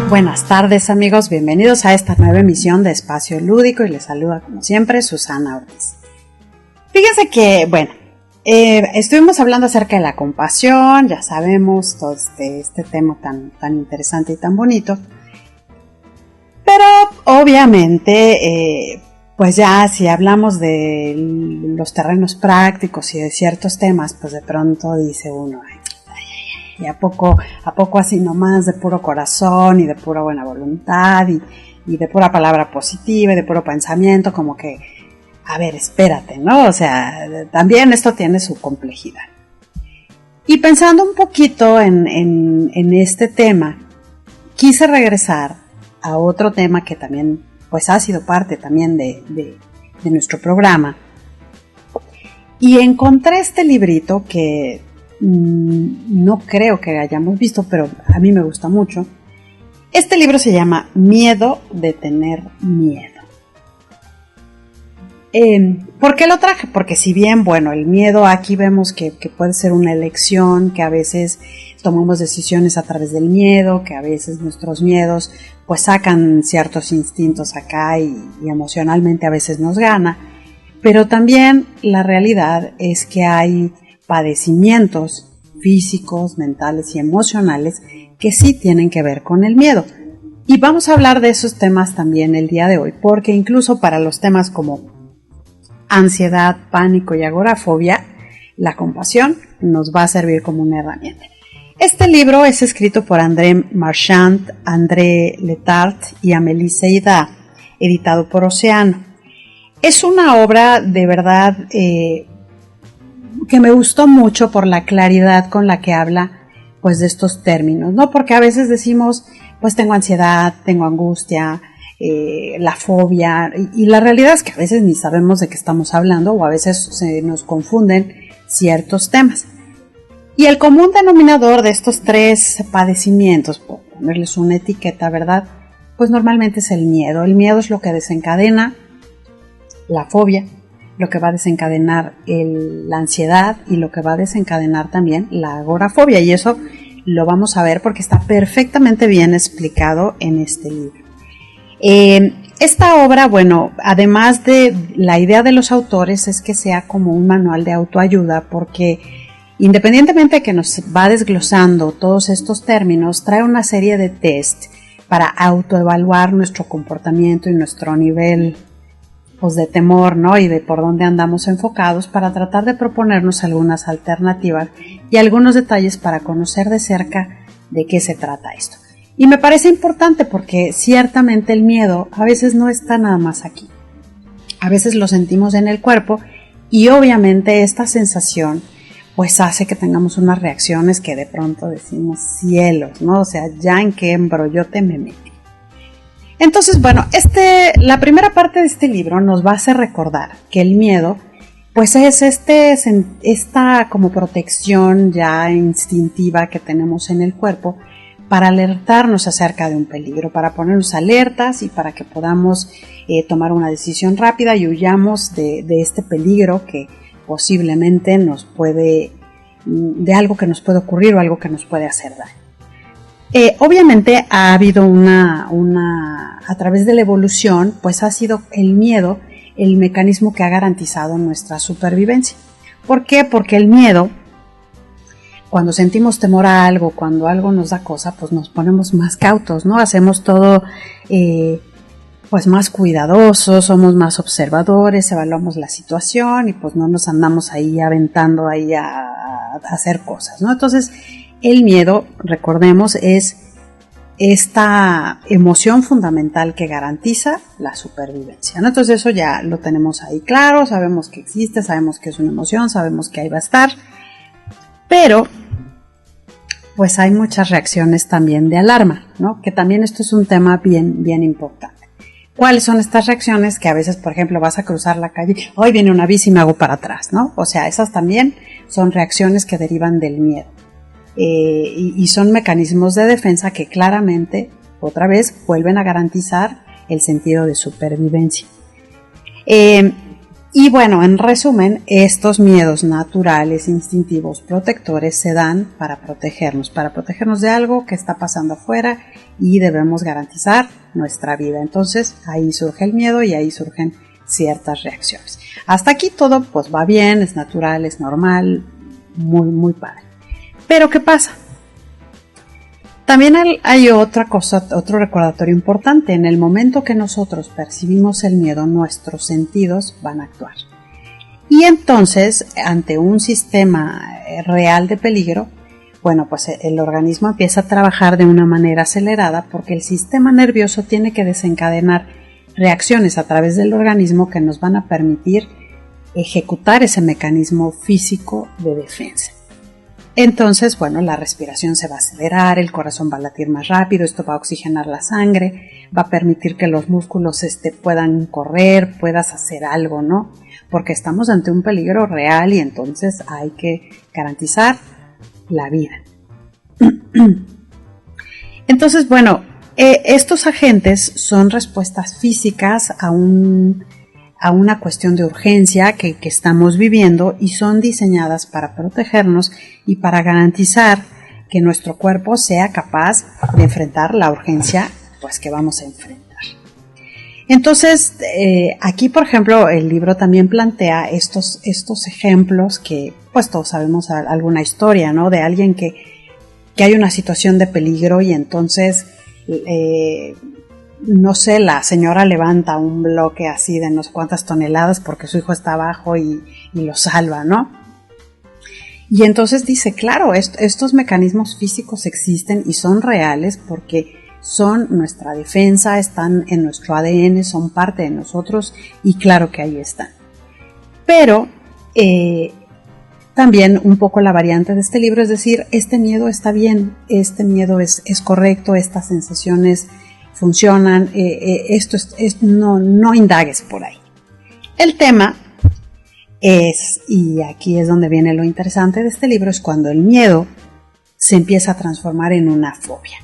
Buenas tardes amigos, bienvenidos a esta nueva emisión de Espacio Lúdico y les saluda como siempre Susana Ortiz. Fíjense que, estuvimos hablando acerca de la compasión, ya sabemos todo este tema tan interesante y tan bonito, pero obviamente, pues ya si hablamos de los terrenos prácticos y de ciertos temas, pues de pronto dice uno, ¿y a poco así nomás de puro corazón y de pura buena voluntad y de pura palabra positiva y de puro pensamiento? Como que, a ver, espérate, ¿no? O sea, también esto tiene su complejidad. Y pensando un poquito en este tema, quise regresar a otro tema que también, pues ha sido parte también de nuestro programa. Y encontré este librito que no creo que hayamos visto, pero a mí me gusta mucho. Este libro se llama Miedo de tener miedo. ¿Por qué lo traje? Porque si bien, el miedo aquí vemos que puede ser una elección, que a veces tomamos decisiones a través del miedo, que a veces nuestros miedos pues sacan ciertos instintos acá y emocionalmente a veces nos gana, pero también la realidad es que hay padecimientos físicos, mentales y emocionales que sí tienen que ver con el miedo. Y vamos a hablar de esos temas también el día de hoy, porque incluso para los temas como ansiedad, pánico y agorafobia, la compasión nos va a servir como una herramienta. Este libro es escrito por André Marchand, André Letard y Amélie Seida, editado por Océano. Es una obra de verdad que me gustó mucho por la claridad con la que habla pues de estos términos, ¿no? Porque a veces decimos, pues tengo ansiedad, tengo angustia, la fobia, y la realidad es que a veces ni sabemos de qué estamos hablando o a veces se nos confunden ciertos temas. Y el común denominador de estos tres padecimientos, por ponerles una etiqueta, ¿verdad? Pues normalmente es el miedo. El miedo es lo que desencadena la fobia, lo que va a desencadenar la ansiedad y lo que va a desencadenar también la agorafobia. Y eso lo vamos a ver porque está perfectamente bien explicado en este libro. Esta obra, además de la idea de los autores es que sea como un manual de autoayuda, porque independientemente de que nos va desglosando todos estos términos, trae una serie de test para autoevaluar nuestro comportamiento y nuestro nivel pues de temor, ¿no? Y de por dónde andamos enfocados para tratar de proponernos algunas alternativas y algunos detalles para conocer de cerca de qué se trata esto. Y me parece importante porque ciertamente el miedo a veces no está nada más aquí. A veces lo sentimos en el cuerpo y obviamente esta sensación pues hace que tengamos unas reacciones que de pronto decimos cielos, ¿no? O sea, ya en qué embrollote me metí. Entonces, la primera parte de este libro nos va a hacer recordar que el miedo, pues es esta como protección ya instintiva que tenemos en el cuerpo para alertarnos acerca de un peligro, para ponernos alertas y para que podamos tomar una decisión rápida y huyamos de este peligro que posiblemente de algo que nos puede ocurrir o algo que nos puede hacer daño. Obviamente ha habido a través de la evolución, pues ha sido el miedo el mecanismo que ha garantizado nuestra supervivencia. ¿Por qué? Porque el miedo, cuando sentimos temor a algo, cuando algo nos da cosa, pues nos ponemos más cautos, ¿no? Hacemos todo pues más cuidadosos, somos más observadores, evaluamos la situación y pues no nos andamos ahí aventando ahí a hacer cosas, ¿no? Entonces, el miedo, recordemos, es esta emoción fundamental que garantiza la supervivencia, ¿no? Entonces eso ya lo tenemos ahí claro, sabemos que existe, sabemos que es una emoción, sabemos que ahí va a estar, pero pues hay muchas reacciones también de alarma, ¿no? Que también esto es un tema bien, bien importante. ¿Cuáles son estas reacciones? Que a veces, por ejemplo, vas a cruzar la calle, hoy viene una bici y me hago para atrás, ¿no? O sea, esas también son reacciones que derivan del miedo. Y son mecanismos de defensa que claramente, otra vez, vuelven a garantizar el sentido de supervivencia. Y bueno, en resumen, estos miedos naturales, instintivos, protectores se dan para protegernos de algo que está pasando afuera y debemos garantizar nuestra vida. Entonces ahí surge el miedo y ahí surgen ciertas reacciones. Hasta aquí todo pues va bien, es natural, es normal, muy padre. Pero ¿qué pasa? También hay otra cosa, otro recordatorio importante. En el momento que nosotros percibimos el miedo, nuestros sentidos van a actuar. Y entonces, ante un sistema real de peligro, bueno, pues el organismo empieza a trabajar de una manera acelerada porque el sistema nervioso tiene que desencadenar reacciones a través del organismo que nos van a permitir ejecutar ese mecanismo físico de defensa. Entonces, bueno, la respiración se va a acelerar, el corazón va a latir más rápido, esto va a oxigenar la sangre, va a permitir que los músculos puedan correr, puedas hacer algo, ¿no? Porque estamos ante un peligro real y entonces hay que garantizar la vida. Entonces, bueno, estos agentes son respuestas físicas a una cuestión de urgencia que estamos viviendo y son diseñadas para protegernos y para garantizar que nuestro cuerpo sea capaz de enfrentar la urgencia pues, que vamos a enfrentar. Entonces, aquí, por ejemplo, el libro también plantea estos ejemplos que pues todos sabemos alguna historia, ¿no? De alguien que hay una situación de peligro y entonces no sé, la señora levanta un bloque así de no sé cuántas toneladas porque su hijo está abajo y lo salva, ¿no? Y entonces dice, claro, estos mecanismos físicos existen y son reales porque son nuestra defensa, están en nuestro ADN, son parte de nosotros y claro que ahí están. Pero también un poco la variante de este libro es decir, este miedo está bien, este miedo es correcto, estas sensaciones funcionan, no indagues por ahí. El tema es, y aquí es donde viene lo interesante de este libro, es cuando el miedo se empieza a transformar en una fobia.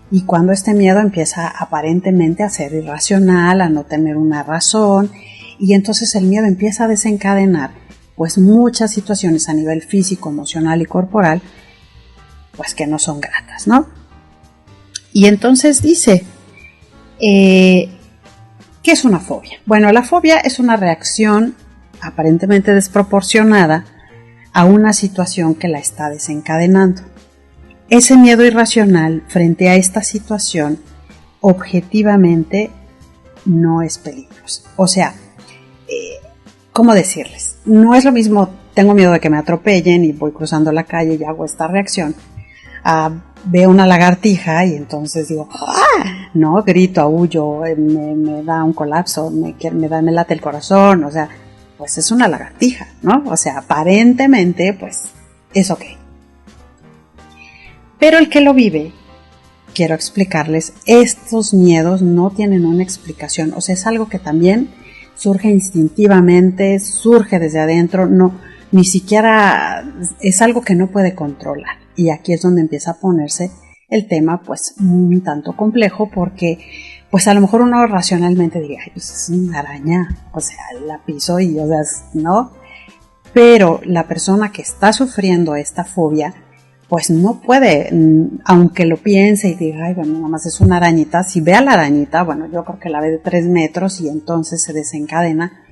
Y cuando este miedo empieza aparentemente a ser irracional, a no tener una razón, y entonces el miedo empieza a desencadenar pues muchas situaciones a nivel físico, emocional y corporal, pues que no son gratas, ¿no? Y entonces dice, ¿qué es una fobia? Bueno, la fobia es una reacción aparentemente desproporcionada a una situación que la está desencadenando. Ese miedo irracional frente a esta situación objetivamente no es peligroso. O sea, ¿cómo decirles? No es lo mismo, tengo miedo de que me atropellen y voy cruzando la calle y hago esta reacción, veo una lagartija y entonces digo, ¡ah! No, grito, aúllo, me da un colapso, me late el corazón, o sea, pues es una lagartija, ¿no? O sea, aparentemente, pues, es ok. Pero el que lo vive, quiero explicarles, estos miedos no tienen una explicación, o sea, es algo que también surge instintivamente, surge desde adentro, no, ni siquiera es algo que no puede controlar. Y aquí es donde empieza a ponerse el tema pues un tanto complejo porque pues a lo mejor uno racionalmente diría, ay, pues es una araña, o sea, la piso y o sea, no. Pero la persona que está sufriendo esta fobia pues no puede, aunque lo piense y diga, ay, bueno, nada más es una arañita, si ve a la arañita, bueno, yo creo que la ve de 3 metros y entonces se desencadena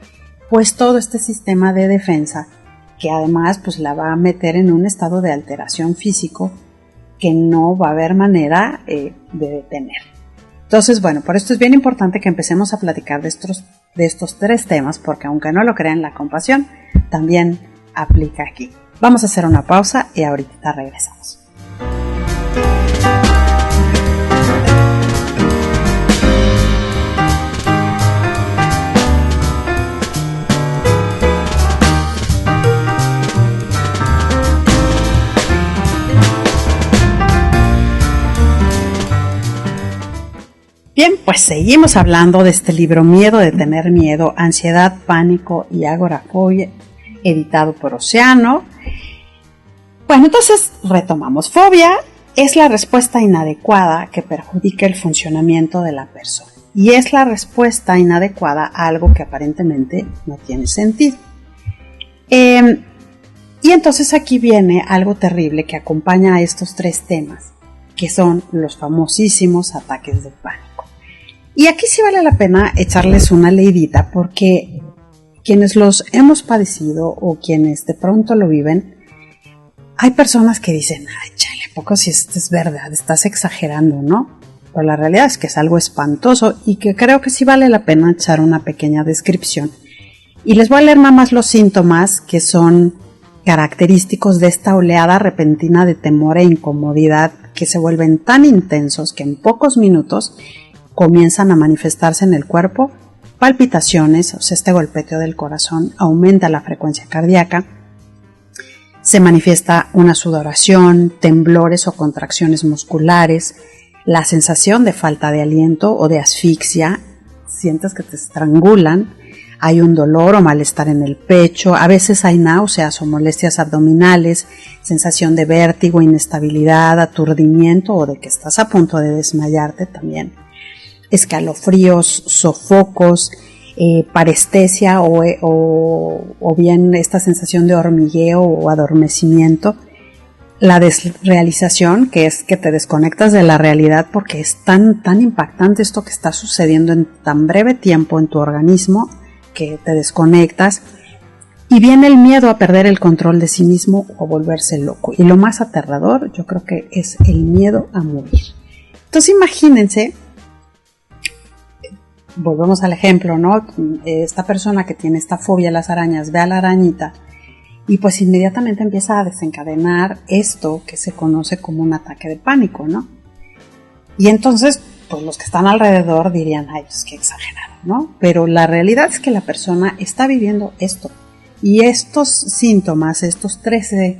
pues todo este sistema de defensa que además pues la va a meter en un estado de alteración físico que no va a haber manera de detener. Entonces, bueno, por esto es bien importante que empecemos a platicar de estos 3 temas, porque aunque no lo crean, la compasión también aplica aquí. Vamos a hacer una pausa y ahorita regresamos. Bien, pues seguimos hablando de este libro Miedo de tener miedo, ansiedad, pánico y agorafobia, editado por Océano. Bueno, entonces retomamos. Fobia es la respuesta inadecuada que perjudica el funcionamiento de la persona. y es la respuesta inadecuada a algo que aparentemente no tiene sentido. Y entonces aquí viene algo terrible que acompaña a estos 3 temas, que son los famosísimos ataques de pánico. Y aquí sí vale la pena echarles una leidita, porque quienes los hemos padecido o quienes de pronto lo viven, hay personas que dicen, ay, chale, ¿a poco si esto es verdad? Estás exagerando, ¿no? Pero la realidad es que es algo espantoso y que creo que sí vale la pena echar una pequeña descripción. Y les voy a leer nada más los síntomas que son característicos de esta oleada repentina de temor e incomodidad que se vuelven tan intensos que en pocos minutos comienzan a manifestarse en el cuerpo: palpitaciones, o sea, este golpeteo del corazón, aumenta la frecuencia cardíaca, se manifiesta una sudoración, temblores o contracciones musculares, la sensación de falta de aliento o de asfixia, sientes que te estrangulan, hay un dolor o malestar en el pecho, a veces hay náuseas o molestias abdominales, sensación de vértigo, inestabilidad, aturdimiento o de que estás a punto de desmayarte también, escalofríos, sofocos, parestesia o bien esta sensación de hormigueo o adormecimiento, la desrealización, que es que te desconectas de la realidad porque es tan impactante esto que está sucediendo en tan breve tiempo en tu organismo que te desconectas, y viene el miedo a perder el control de sí mismo o volverse loco. Y lo más aterrador, yo creo que es el miedo a morir. Entonces imagínense, volvemos al ejemplo, ¿no? Esta persona que tiene esta fobia a las arañas ve a la arañita y pues inmediatamente empieza a desencadenar esto que se conoce como un ataque de pánico, ¿no? Y entonces, pues los que están alrededor dirían, ay, pues qué exagerado, ¿no? Pero la realidad es que la persona está viviendo esto. Y estos síntomas, estos 13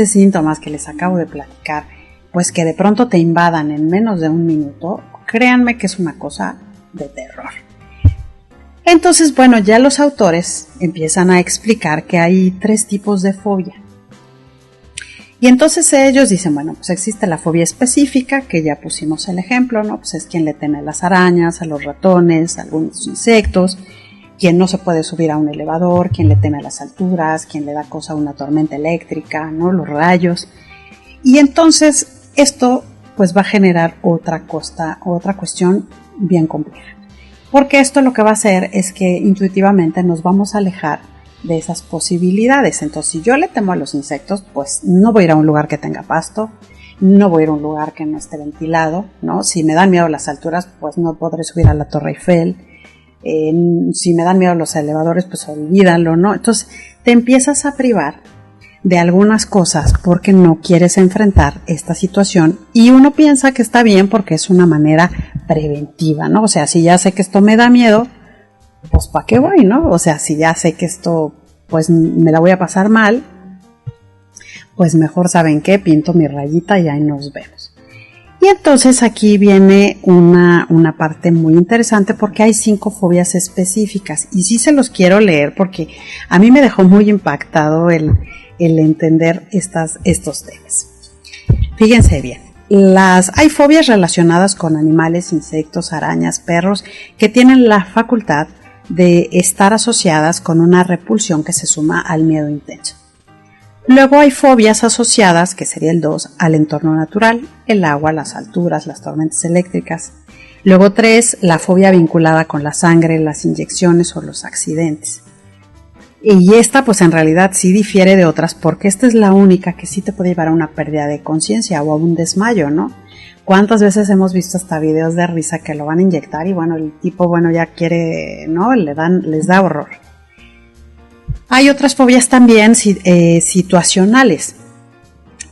síntomas que les acabo de platicar, pues que de pronto te invadan en menos de un minuto, créanme que es una cosa de terror. Entonces, bueno, ya los autores empiezan a explicar que hay 3 tipos de fobia. Y entonces ellos dicen, bueno, pues existe la fobia específica, que ya pusimos el ejemplo, ¿no? Pues es quien le teme a las arañas, a los ratones, a algunos insectos, quien no se puede subir a un elevador, quien le teme a las alturas, quien le da cosa a una tormenta eléctrica, ¿no? Los rayos. Y entonces esto pues va a generar otra cuestión bien compleja. Porque esto lo que va a hacer es que intuitivamente nos vamos a alejar de esas posibilidades. Entonces, si yo le temo a los insectos, pues no voy a ir a un lugar que tenga pasto, no voy a ir a un lugar que no esté ventilado, ¿no? Si me dan miedo las alturas, pues no podré subir a la Torre Eiffel. Si me dan miedo los elevadores, pues olvídalo, ¿no? Entonces, te empiezas a privar de algunas cosas porque no quieres enfrentar esta situación, y uno piensa que está bien porque es una manera preventiva, ¿no? O sea, si ya sé que esto me da miedo, pues ¿para qué voy, no? O sea, si ya sé que esto pues me la voy a pasar mal, pues mejor, ¿saben qué? Pinto mi rayita y ahí nos vemos. Y entonces aquí viene una parte muy interesante, porque hay 5 fobias específicas y sí se los quiero leer porque a mí me dejó muy impactado el entender estos temas. Fíjense bien. Hay fobias relacionadas con animales, insectos, arañas, perros, que tienen la facultad de estar asociadas con una repulsión que se suma al miedo intenso. Luego hay fobias asociadas, que sería el 2, al entorno natural, el agua, las alturas, las tormentas eléctricas. Luego 3, la fobia vinculada con la sangre, las inyecciones o los accidentes. Y esta pues en realidad sí difiere de otras, porque esta es la única que sí te puede llevar a una pérdida de conciencia o a un desmayo, ¿no? ¿Cuántas veces hemos visto hasta videos de risa que lo van a inyectar y bueno, el tipo ya quiere, ¿no? Les da horror. Hay otras fobias también situacionales.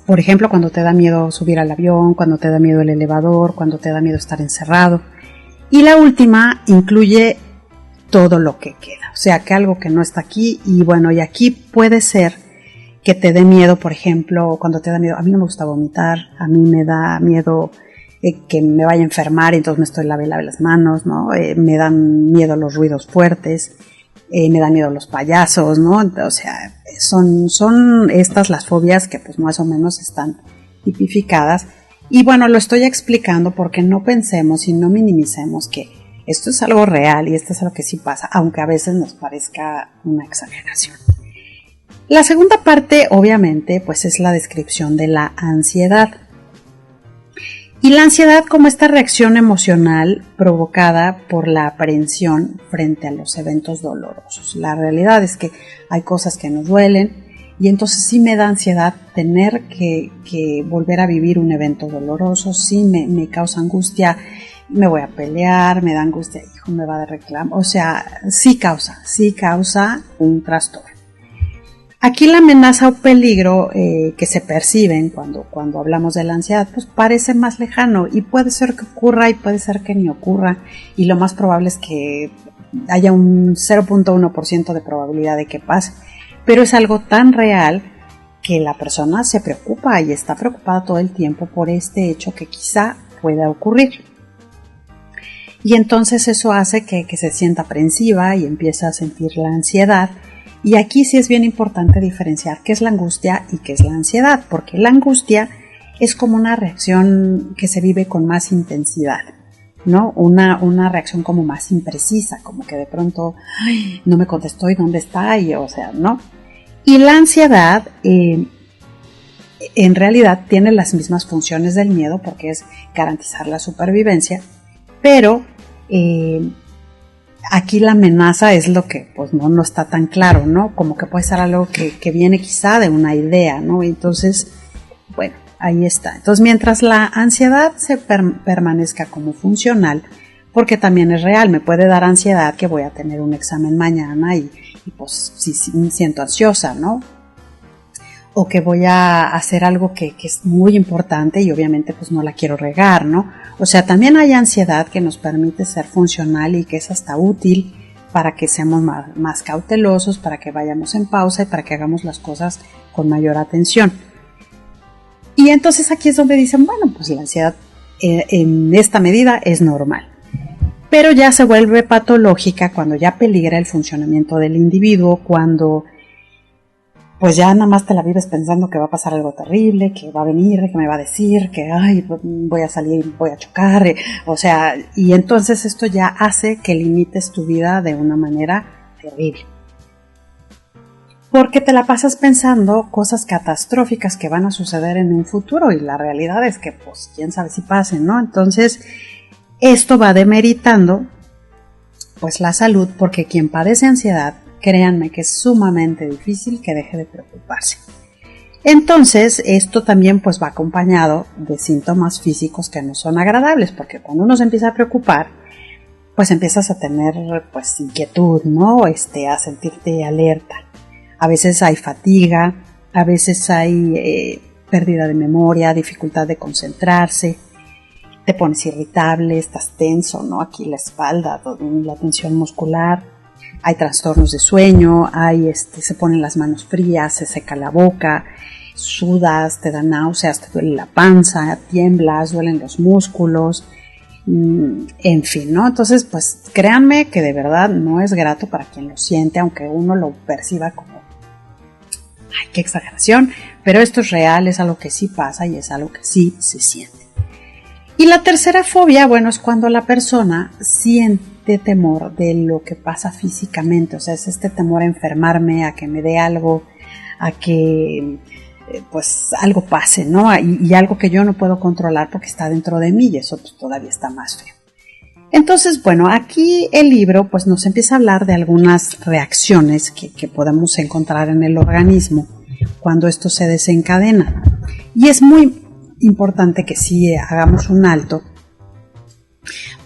Por ejemplo, cuando te da miedo subir al avión, cuando te da miedo el elevador, cuando te da miedo estar encerrado. Y la última incluye todo lo que queda. O sea, que algo que no está aquí, y bueno, y aquí puede ser que te dé miedo, por ejemplo, cuando te da miedo, a mí no me gusta vomitar, a mí me da miedo que me vaya a enfermar y entonces me estoy lave las manos, ¿no? Me dan miedo los ruidos fuertes, me dan miedo los payasos, ¿no? O sea, son estas las fobias que pues más o menos están tipificadas. Y bueno, lo estoy explicando porque no pensemos y no minimicemos que Esto es algo real y esto es algo que sí pasa, aunque a veces nos parezca una exageración. La segunda parte, obviamente, pues es la descripción de la ansiedad. Y la ansiedad como esta reacción emocional provocada por la aprehensión frente a los eventos dolorosos. La realidad es que hay cosas que nos duelen y entonces sí me da ansiedad tener que volver a vivir un evento doloroso, sí me causa angustia, me voy a pelear, me da angustia, hijo, me va de reclamo, o sea, sí causa un trastorno. Aquí la amenaza o peligro que se perciben cuando hablamos de la ansiedad, pues parece más lejano y puede ser que ocurra y puede ser que ni ocurra y lo más probable es que haya un 0.1% de probabilidad de que pase, pero es algo tan real que la persona se preocupa y está preocupada todo el tiempo por este hecho que quizá pueda ocurrir. Y entonces eso hace que se sienta aprensiva y empieza a sentir la ansiedad. Y aquí sí es bien importante diferenciar qué es la angustia y qué es la ansiedad, porque la angustia es como una reacción que se vive con más intensidad, ¿no? Una reacción como más imprecisa, como que de pronto, ay, no me contestó y dónde está, y o sea, ¿no? Y la ansiedad en realidad tiene las mismas funciones del miedo porque es garantizar la supervivencia, pero aquí la amenaza es lo que pues no está tan claro, ¿no? Como que puede ser algo que viene quizá de una idea, ¿no? Entonces, bueno, ahí está. Entonces, mientras la ansiedad se permanezca como funcional, porque también es real, me puede dar ansiedad que voy a tener un examen mañana y pues sí me siento ansiosa, ¿no? O que voy a hacer algo que es muy importante y obviamente pues no la quiero regar, ¿no? O sea, también hay ansiedad que nos permite ser funcional y que es hasta útil para que seamos más cautelosos, para que vayamos en pausa y para que hagamos las cosas con mayor atención. Y entonces aquí es donde dicen, bueno, pues la ansiedad en esta medida es normal. Pero ya se vuelve patológica cuando ya peligra el funcionamiento del individuo, cuando pues ya nada más te la vives pensando que va a pasar algo terrible, que va a venir, que me va a decir, que ay, voy a salir, voy a chocar, o sea, y entonces esto ya hace que limites tu vida de una manera terrible. Porque te la pasas pensando cosas catastróficas que van a suceder en un futuro y la realidad es que pues quién sabe si pasen, ¿no? Entonces esto va demeritando pues la salud porque quien padece ansiedad, créanme que es sumamente difícil que deje de preocuparse. Entonces, esto también pues va acompañado de síntomas físicos que no son agradables, porque cuando uno se empieza a preocupar, pues empiezas a tener pues inquietud, ¿no? A sentirte alerta. A veces hay fatiga, a veces hay pérdida de memoria, dificultad de concentrarse, te pones irritable, estás tenso, ¿no? Aquí la espalda, la tensión muscular. Hay trastornos de sueño, se ponen las manos frías, se seca la boca, sudas, te da náuseas, te duele la panza, tiemblas, duelen los músculos, en fin, ¿no? Entonces, pues créanme que de verdad no es grato para quien lo siente, aunque uno lo perciba como, ay, qué exageración, pero esto es real, es algo que sí pasa y es algo que sí se siente. Y la tercera fobia, bueno, es cuando la persona siente temor de lo que pasa físicamente, o sea, es este temor a enfermarme, a que me dé algo, a que pues algo pase, ¿no? Y algo que yo no puedo controlar porque está dentro de mí y eso pues, todavía está más feo. Entonces, bueno, aquí el libro pues nos empieza a hablar de algunas reacciones que podemos encontrar en el organismo cuando esto se desencadena. Y es muy importante que sí hagamos un alto,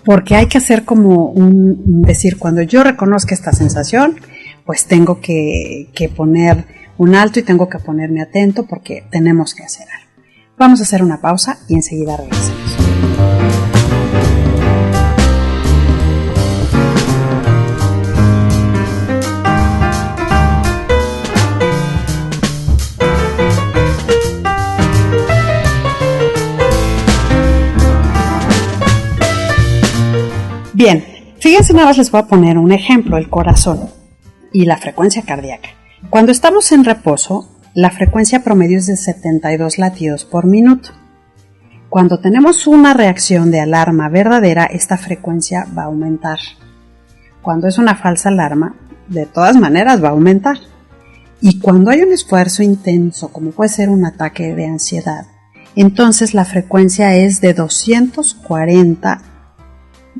porque hay que hacer como decir, cuando yo reconozca esta sensación, pues tengo que poner un alto y tengo que ponerme atento porque tenemos que hacer algo. Vamos a hacer una pausa y enseguida regresamos. Bien, fíjense, nada más les voy a poner un ejemplo, el corazón y la frecuencia cardíaca. Cuando estamos en reposo, la frecuencia promedio es de 72 latidos por minuto. Cuando tenemos una reacción de alarma verdadera, esta frecuencia va a aumentar. Cuando es una falsa alarma, de todas maneras va a aumentar. Y cuando hay un esfuerzo intenso, como puede ser un ataque de ansiedad, entonces la frecuencia es de 240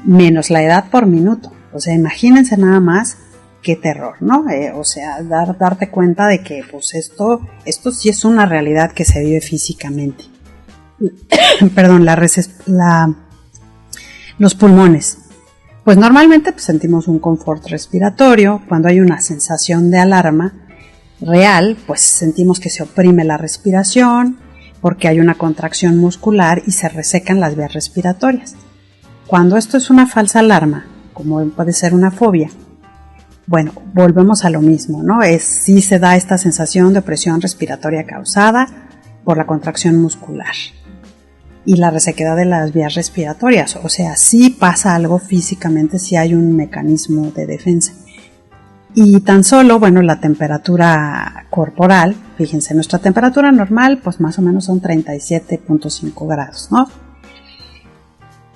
menos la edad por minuto. O sea, imagínense nada más qué terror, ¿no? O sea, darte cuenta de que pues esto sí es una realidad que se vive físicamente. Perdón, los pulmones. Pues normalmente pues, sentimos un confort respiratorio. Cuando hay una sensación de alarma real, pues sentimos que se oprime la respiración porque hay una contracción muscular y se resecan las vías respiratorias. Cuando esto es una falsa alarma, como puede ser una fobia, bueno, volvemos a lo mismo, ¿no? Sí se da esta sensación de opresión respiratoria causada por la contracción muscular y la resequedad de las vías respiratorias. O sea, sí pasa algo físicamente, sí hay un mecanismo de defensa. Y tan solo, bueno, la temperatura corporal, fíjense, nuestra temperatura normal, pues más o menos son 37.5 grados, ¿no?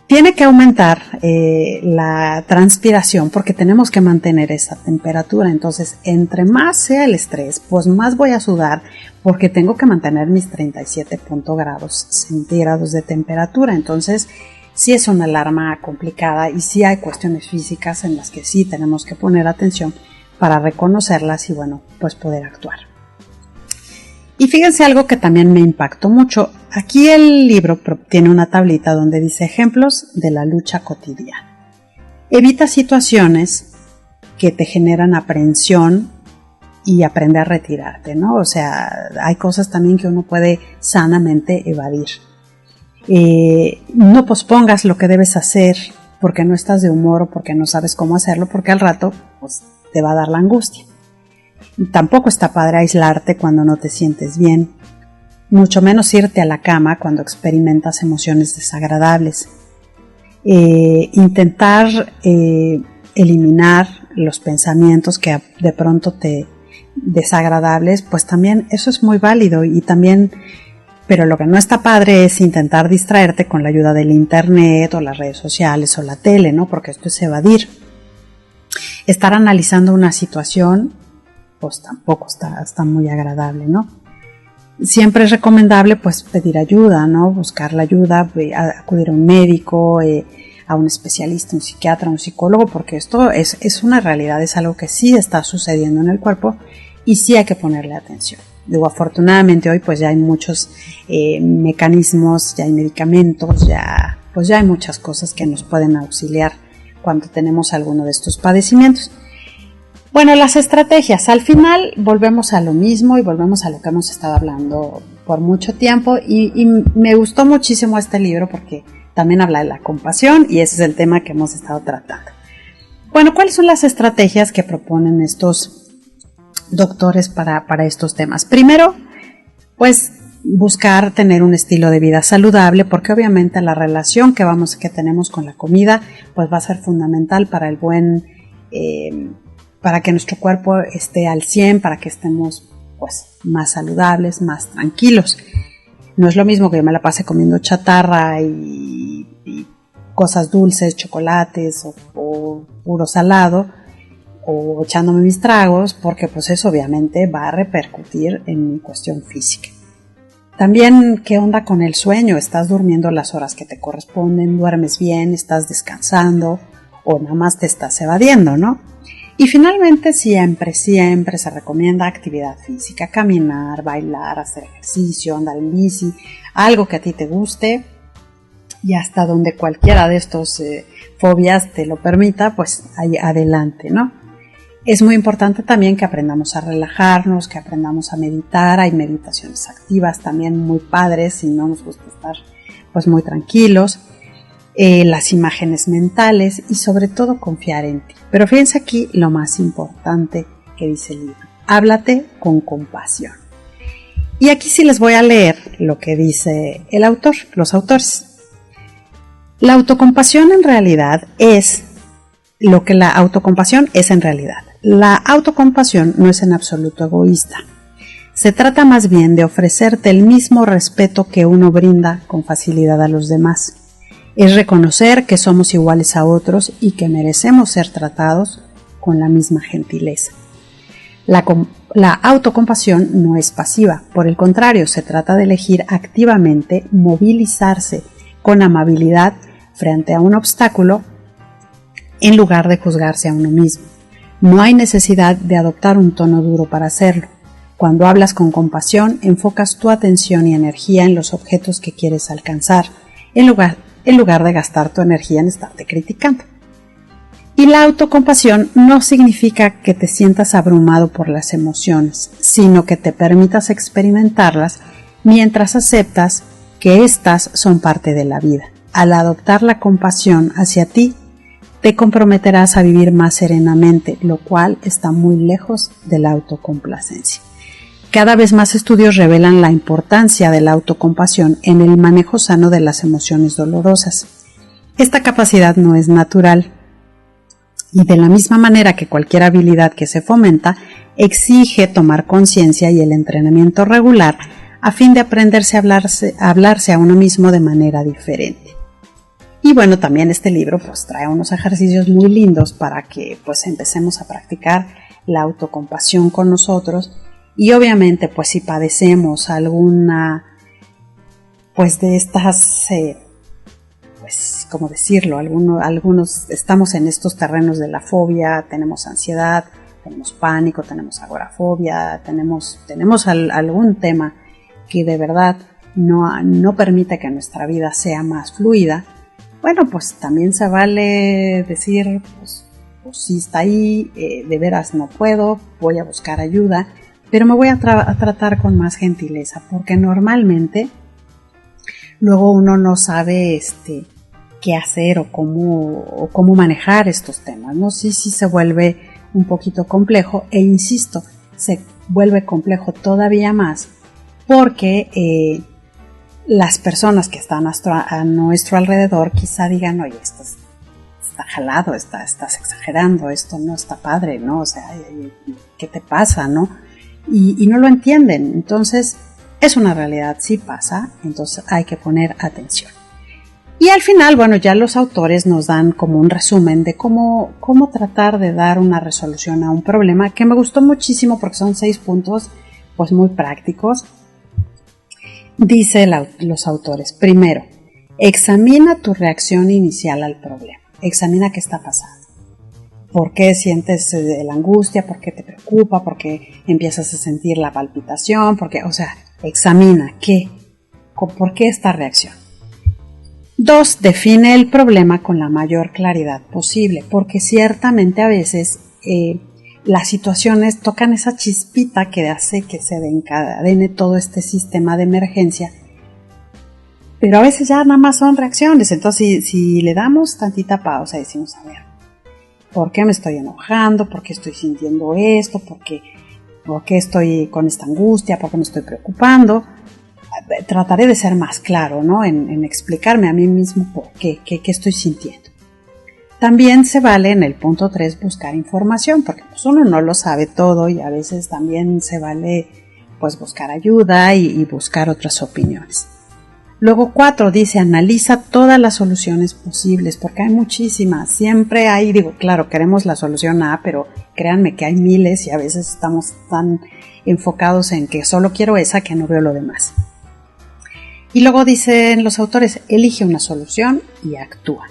Tiene que aumentar la transpiración porque tenemos que mantener esa temperatura. Entonces, entre más sea el estrés, pues más voy a sudar porque tengo que mantener mis 37 grados centígrados de temperatura. Entonces, sí es una alarma complicada y sí hay cuestiones físicas en las que sí tenemos que poner atención para reconocerlas y, bueno, pues poder actuar. Y fíjense algo que también me impactó mucho. Aquí el libro tiene una tablita donde dice ejemplos de la lucha cotidiana. Evita situaciones que te generan aprensión y aprende a retirarte, ¿no? O sea, hay cosas también que uno puede sanamente evadir. No pospongas lo que debes hacer porque no estás de humor o porque no sabes cómo hacerlo, porque al rato pues, te va a dar la angustia. Tampoco está padre aislarte cuando no te sientes bien, mucho menos irte a la cama cuando experimentas emociones desagradables. Intentar eliminar los pensamientos que de pronto te desagradables, pues también eso es muy válido y también, pero lo que no está padre es intentar distraerte con la ayuda del internet o las redes sociales o la tele, ¿no? Porque esto es evadir. Estar analizando una situación pues tampoco está muy agradable, ¿no? Siempre es recomendable pues pedir ayuda, ¿no? Buscar la ayuda, acudir a un médico, a un especialista, un psiquiatra, un psicólogo, porque esto es una realidad, es algo que sí está sucediendo en el cuerpo y sí hay que ponerle atención. Digo, afortunadamente hoy pues ya hay muchos mecanismos, ya hay medicamentos, ya hay muchas cosas que nos pueden auxiliar cuando tenemos alguno de estos padecimientos. Bueno, las estrategias, al final volvemos a lo mismo y volvemos a lo que hemos estado hablando por mucho tiempo y me gustó muchísimo este libro porque también habla de la compasión y ese es el tema que hemos estado tratando. Bueno, ¿cuáles son las estrategias que proponen estos doctores para estos temas? Primero, pues buscar tener un estilo de vida saludable porque obviamente la relación que tenemos con la comida pues va a ser fundamental para el buen para que nuestro cuerpo esté al 100, para que estemos pues más saludables, más tranquilos. No es lo mismo que yo me la pase comiendo chatarra y cosas dulces, chocolates o puro salado o echándome mis tragos, porque pues eso obviamente va a repercutir en mi cuestión física. También, ¿qué onda con el sueño? ¿Estás durmiendo las horas que te corresponden? ¿Duermes bien? ¿Estás descansando? ¿O nada más te estás evadiendo, no? Y finalmente siempre se recomienda actividad física, caminar, bailar, hacer ejercicio, andar en bici, algo que a ti te guste y hasta donde cualquiera de estos fobias te lo permita, pues ahí adelante, ¿no? Es muy importante también que aprendamos a relajarnos, que aprendamos a meditar, hay meditaciones activas también muy padres si no nos gusta estar pues muy tranquilos. Las imágenes mentales y sobre todo confiar en ti. Pero fíjense aquí lo más importante que dice el libro. Háblate con compasión. Y aquí sí les voy a leer lo que dice el autor, los autores. La autocompasión en realidad es lo que la autocompasión es en realidad. La autocompasión no es en absoluto egoísta. Se trata más bien de ofrecerte el mismo respeto que uno brinda con facilidad a los demás. Es reconocer que somos iguales a otros y que merecemos ser tratados con la misma gentileza. La autocompasión no es pasiva, por el contrario, se trata de elegir activamente movilizarse con amabilidad frente a un obstáculo en lugar de juzgarse a uno mismo. No hay necesidad de adoptar un tono duro para hacerlo. Cuando hablas con compasión, enfocas tu atención y energía en los objetos que quieres alcanzar, en lugar de gastar tu energía en estarte criticando. Y la autocompasión no significa que te sientas abrumado por las emociones, sino que te permitas experimentarlas mientras aceptas que éstas son parte de la vida. Al adoptar la compasión hacia ti, te comprometerás a vivir más serenamente, lo cual está muy lejos de la autocomplacencia. Cada vez más estudios revelan la importancia de la autocompasión en el manejo sano de las emociones dolorosas. Esta capacidad no es natural y de la misma manera que cualquier habilidad que se fomenta, exige tomar conciencia y el entrenamiento regular a fin de aprenderse a hablarse a uno mismo de manera diferente. Y bueno, también este libro pues trae unos ejercicios muy lindos para que pues empecemos a practicar la autocompasión con nosotros. Y obviamente, pues si padecemos alguna, pues de estas, pues, ¿cómo decirlo? Algunos estamos en estos terrenos de la fobia, tenemos ansiedad, tenemos pánico, tenemos agorafobia, tenemos algún tema que de verdad no permite que nuestra vida sea más fluida. Bueno, pues también se vale decir, pues si está ahí, de veras no puedo, voy a buscar ayuda. Pero me voy a tratar con más gentileza, porque normalmente luego uno no sabe qué hacer o cómo manejar estos temas, ¿no? Sí se vuelve un poquito complejo e insisto, se vuelve complejo todavía más porque las personas que están a nuestro alrededor quizá digan, oye, esto está jalado, estás exagerando, esto no está padre, ¿no? O sea, ¿qué te pasa, no? Y no lo entienden, entonces es una realidad, sí pasa, entonces hay que poner atención. Y al final, bueno, ya los autores nos dan como un resumen de cómo tratar de dar una resolución a un problema, que me gustó muchísimo porque son 6 puntos pues muy prácticos. Dice los autores, primero, examina tu reacción inicial al problema, examina qué está pasando. ¿Por qué sientes la angustia? ¿Por qué te preocupa? ¿Por qué empiezas a sentir la palpitación? O sea, examina ¿por qué esta reacción? 2. Define el problema con la mayor claridad posible, porque ciertamente a veces las situaciones tocan esa chispita que hace que se desencadene todo este sistema de emergencia, pero a veces ya nada más son reacciones. Entonces si le damos tantita pausa y decimos, a ver, ¿por qué me estoy enojando? ¿Por qué estoy sintiendo esto? ¿Por qué estoy con esta angustia? ¿Por qué me estoy preocupando? Trataré de ser más claro, ¿no? En explicarme a mí mismo por qué estoy sintiendo. También se vale en el punto 3 buscar información, porque pues uno no lo sabe todo y a veces también se vale pues buscar ayuda y buscar otras opiniones. Luego 4 dice, analiza todas las soluciones posibles, porque hay muchísimas, siempre hay, claro, queremos la solución A, pero créanme que hay miles y a veces estamos tan enfocados en que solo quiero esa que no veo lo demás. Y luego dicen los autores, elige una solución y actúa.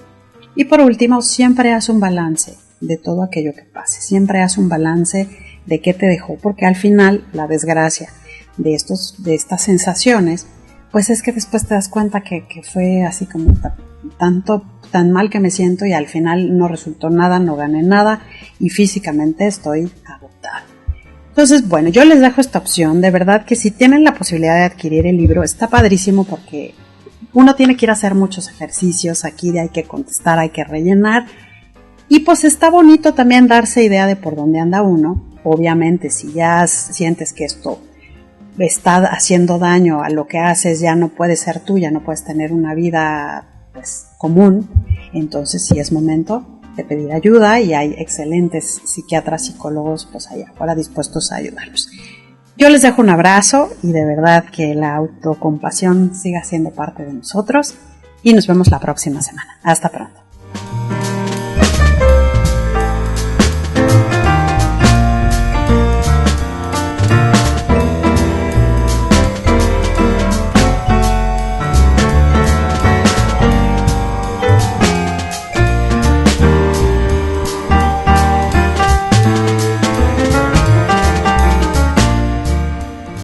Y por último, siempre haz un balance de todo aquello que pase, siempre haz un balance de qué te dejó, porque al final la desgracia de estas sensaciones, pues es que después te das cuenta que fue así como tan mal que me siento y al final no resultó nada, no gané nada y físicamente estoy agotada. Entonces, bueno, yo les dejo esta opción, de verdad que si tienen la posibilidad de adquirir el libro, está padrísimo porque uno tiene que ir a hacer muchos ejercicios, aquí hay que contestar, hay que rellenar y pues está bonito también darse idea de por dónde anda uno. Obviamente, si ya sientes que esto está haciendo daño a lo que haces, ya no puedes ser tú, ya no puedes tener una vida pues común, entonces sí es momento de pedir ayuda y hay excelentes psiquiatras, psicólogos pues allá afuera dispuestos a ayudarlos. Yo les dejo un abrazo y de verdad que la autocompasión siga siendo parte de nosotros y nos vemos la próxima semana. Hasta pronto.